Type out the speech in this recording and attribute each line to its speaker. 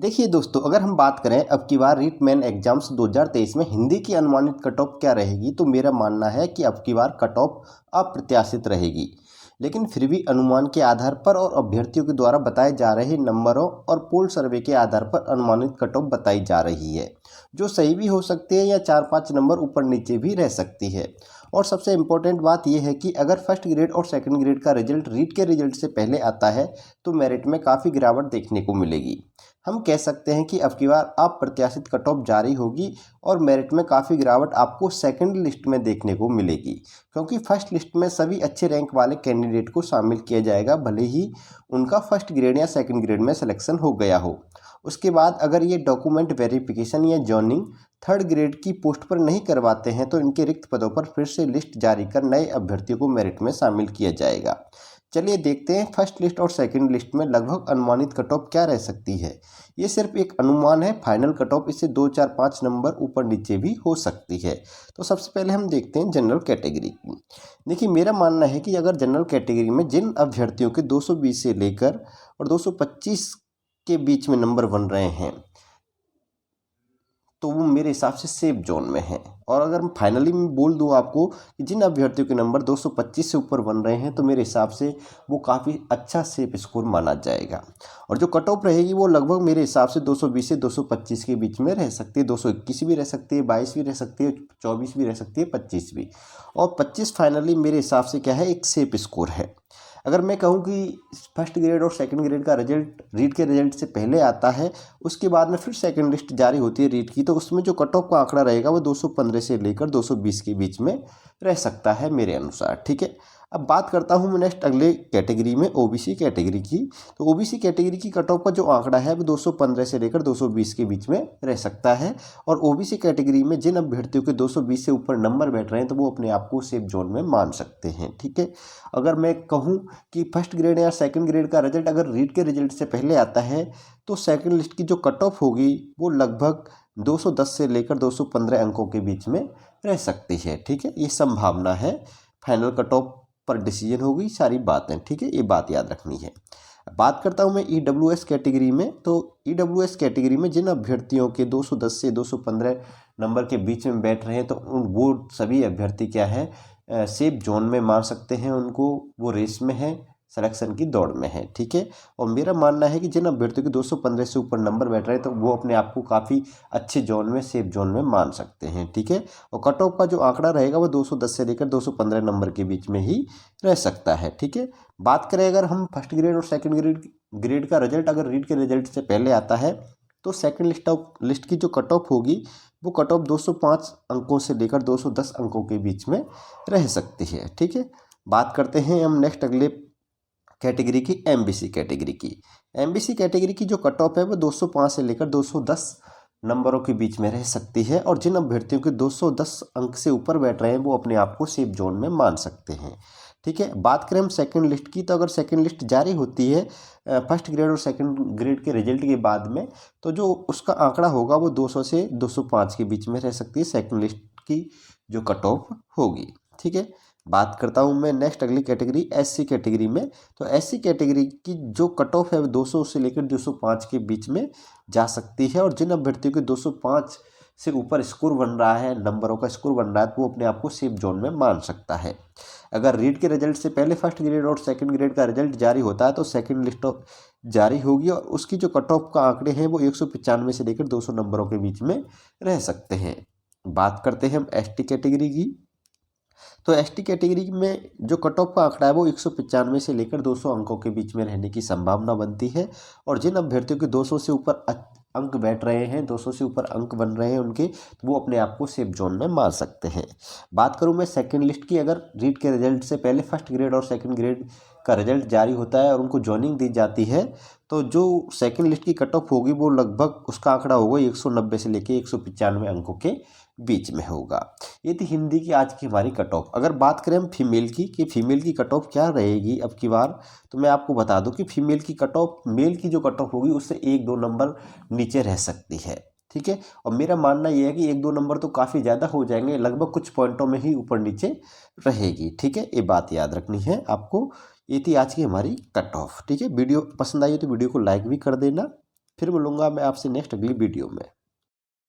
Speaker 1: देखिए दोस्तों, अगर हम बात करें अब की बार रीट मेन एग्जाम्स 2023 में हिंदी की अनुमानित कट ऑफ क्या रहेगी, तो मेरा मानना है कि अब की बार कट ऑफ अप्रत्याशित रहेगी। लेकिन फिर भी अनुमान के आधार पर और अभ्यर्थियों के द्वारा बताए जा रहे नंबरों और पोल सर्वे के आधार पर अनुमानित कट ऑफ बताई जा रही है, जो सही भी हो सकती है या 4-5 नंबर ऊपर नीचे भी रह सकती है। और सबसे इम्पोर्टेंट बात यह है कि अगर फर्स्ट ग्रेड और सेकंड ग्रेड का रिजल्ट रीट के रिजल्ट से पहले आता है तो मेरिट में काफ़ी गिरावट देखने को मिलेगी। हम कह सकते हैं कि अब की बार अप्रत्याशित कट ऑफ जारी होगी और मेरिट में काफ़ी गिरावट आपको सेकंड लिस्ट में देखने को मिलेगी, क्योंकि फर्स्ट लिस्ट में सभी अच्छे रैंक वाले कैंडिडेट को शामिल किया जाएगा, भले ही उनका फर्स्ट ग्रेड या सेकंड ग्रेड में सिलेक्शन हो गया हो। उसके बाद अगर ये डॉक्यूमेंट वेरिफिकेशन या जॉइनिंग थर्ड ग्रेड की पोस्ट पर नहीं करवाते हैं तो इनके रिक्त पदों पर फिर से लिस्ट जारी कर नए अभ्यर्थियों को मेरिट में शामिल किया जाएगा। चलिए देखते हैं फर्स्ट लिस्ट और सेकंड लिस्ट में लगभग अनुमानित कट ऑफ क्या रह सकती है। ये सिर्फ एक अनुमान है, फाइनल कट ऑफ इससे 2-4-5 नंबर ऊपर नीचे भी हो सकती है। तो सबसे पहले हम देखते हैं जनरल कैटेगरी की। देखिए, मेरा मानना है कि अगर जनरल कैटेगरी में जिन अभ्यर्थियों के 220 से लेकर और 225 के बीच में नंबर बन रहे हैं तो वो मेरे हिसाब से सेफ जोन में है। और अगर मैं फाइनली मैं बोल दूं आपको कि जिन अभ्यर्थियों के नंबर 225 से ऊपर बन रहे हैं तो मेरे हिसाब से वो काफ़ी अच्छा सेफ स्कोर माना जाएगा। और जो कट ऑफ रहेगी वो लगभग मेरे हिसाब से 220 से 225 के बीच में रह सकती है। 221 भी रह सकती है, 22 भी रह सकती है, 24 भी रह सकती है, 25 भी। और 25 फाइनली मेरे हिसाब से क्या है, एक सेफ स्कोर है। अगर मैं कहूँ कि फर्स्ट ग्रेड और सेकंड ग्रेड का रिजल्ट रीट के रिजल्ट से पहले आता है, उसके बाद में फिर सेकंड लिस्ट जारी होती है रीट की, तो उसमें जो कट ऑफ का आंकड़ा रहेगा वो 215 से लेकर 220 के बीच में रह सकता है मेरे अनुसार। ठीक है, अब बात करता हूँ मैं नेक्स्ट अगले कैटेगरी में ओबीसी कैटेगरी की। तो ओबीसी कैटेगरी की कट ऑफ का जो आंकड़ा है वो 215 से लेकर 220 के बीच में रह सकता है। और ओबीसी कैटेगरी में जिन अभ्यर्थियों के 220 से ऊपर नंबर बैठ रहे हैं तो वो अपने आप को सेफ जोन में मान सकते हैं। ठीक है, अगर मैं कहूँ कि फर्स्ट ग्रेड या सेकंड ग्रेड का रिजल्ट अगर रीट के रिजल्ट से पहले आता है तो सेकंड लिस्ट की जो कट ऑफ होगी वो लगभग 210 से लेकर 215 अंकों के बीच में रह सकती है। ठीक है, ये संभावना है। फाइनल कट ऑफ पर डिसीजन होगी सारी बातें। ठीक है, ये बात याद रखनी है। बात करता हूँ मैं ईडब्ल्यूएस कैटेगरी में। तो ईडब्ल्यूएस कैटेगरी में जिन अभ्यर्थियों के 210 से 215 नंबर के बीच में बैठ रहे हैं तो वो सभी अभ्यर्थी क्या है, सेफ जोन में मान सकते हैं उनको, वो रेस में है, सिलेक्शन की दौड़ में है। ठीक है, और मेरा मानना है कि जिन अभ्यर्थियों के 215 से ऊपर नंबर बैठ रहे हैं तो वो अपने आप को काफ़ी अच्छे जोन में, सेफ जोन में मान सकते हैं। ठीक है, और कट ऑफ का जो आंकड़ा रहेगा वो 210 से लेकर 215 नंबर के बीच में ही रह सकता है। ठीक है, बात करें अगर हम फर्स्ट ग्रेड और सेकंड ग्रेड का रिजल्ट अगर रीट के रिजल्ट से पहले आता है तो सेकंड लिस्ट की जो कट ऑफ होगी वो कट ऑफ 205 अंकों से लेकर 210 अंकों के बीच में रह सकती है। ठीक है, बात करते हैं हम नेक्स्ट अगले कैटेगरी की, एमबीसी कैटेगरी की। एमबीसी कैटेगरी की जो कट ऑफ है वो 205 से लेकर 210 नंबरों के बीच में रह सकती है। और जिन अभ्यर्थियों के 210 अंक से ऊपर बैठ रहे हैं वो अपने आप को सेफ जोन में मान सकते हैं। ठीक है, बात करें हम सेकंड लिस्ट की, तो अगर सेकंड लिस्ट जारी होती है फर्स्ट ग्रेड और सेकंड ग्रेड के रिजल्ट के बाद में, तो जो उसका आंकड़ा होगा वो 200 से 205 के बीच में रह सकती है सेकंड लिस्ट की जो कट ऑफ होगी। ठीक है, बात करता हूँ मैं नेक्स्ट अगली कैटेगरी एससी कैटेगरी में। तो एससी कैटेगरी की जो कट ऑफ है वो 200 से लेकर 205 के बीच में जा सकती है। और जिन अभ्यर्थियों के 205 से ऊपर स्कोर बन रहा है, नंबरों का स्कोर बन रहा है, तो वो अपने आप को सेफ जोन में मान सकता है। अगर रीट के रिजल्ट से पहले फर्स्ट ग्रेड और सेकंड ग्रेड का रिजल्ट जारी होता है तो सेकंड लिस्ट जारी होगी और उसकी जो कट ऑफ का आंकड़े हैं वो 195 से लेकर 200 नंबरों के बीच में रह सकते हैं। बात करते हैं हम एसटी कैटेगरी की। तो एसटी कैटेगरी में जो कट ऑफ का आंकड़ा है वो 195 से लेकर 200 अंकों के बीच में रहने की संभावना बनती है। और जिन अभ्यर्थियों के 200 से ऊपर अंक बैठ रहे हैं, 200 से ऊपर अंक बन रहे हैं उनके, तो वो अपने आप को सेफ जोन में मान सकते हैं। बात करूं मैं सेकंड लिस्ट की, अगर रीट के रिजल्ट से पहले फर्स्ट ग्रेड और सेकंड ग्रेड का रिजल्ट जारी होता है और उनको ज्वाइनिंग दी जाती है तो जो सेकंड लिस्ट की कट ऑफ होगी वो लगभग उसका आंकड़ा होगा 190 से लेकर 195 अंकों के बीच में होगा। ये थी हिंदी की आज की हमारी कट ऑफ। अगर बात करें हम फीमेल की कि फीमेल की कट ऑफ क्या रहेगी अब की बार, तो मैं आपको बता दूं कि फीमेल की कट ऑफ मेल की जो कट ऑफ होगी उससे 1-2 नंबर नीचे रह सकती है। ठीक है, और मेरा मानना यह है कि 1-2 नंबर तो काफ़ी ज़्यादा हो जाएंगे, लगभग कुछ पॉइंटों में ही ऊपर नीचे रहेगी। ठीक है, ये बात याद रखनी है आपको। ये थी आज की हमारी कट ऑफ। ठीक है, वीडियो पसंद आई तो वीडियो को लाइक भी कर देना। फिर मिलूंगा मैं आपसे नेक्स्ट अगली वीडियो में।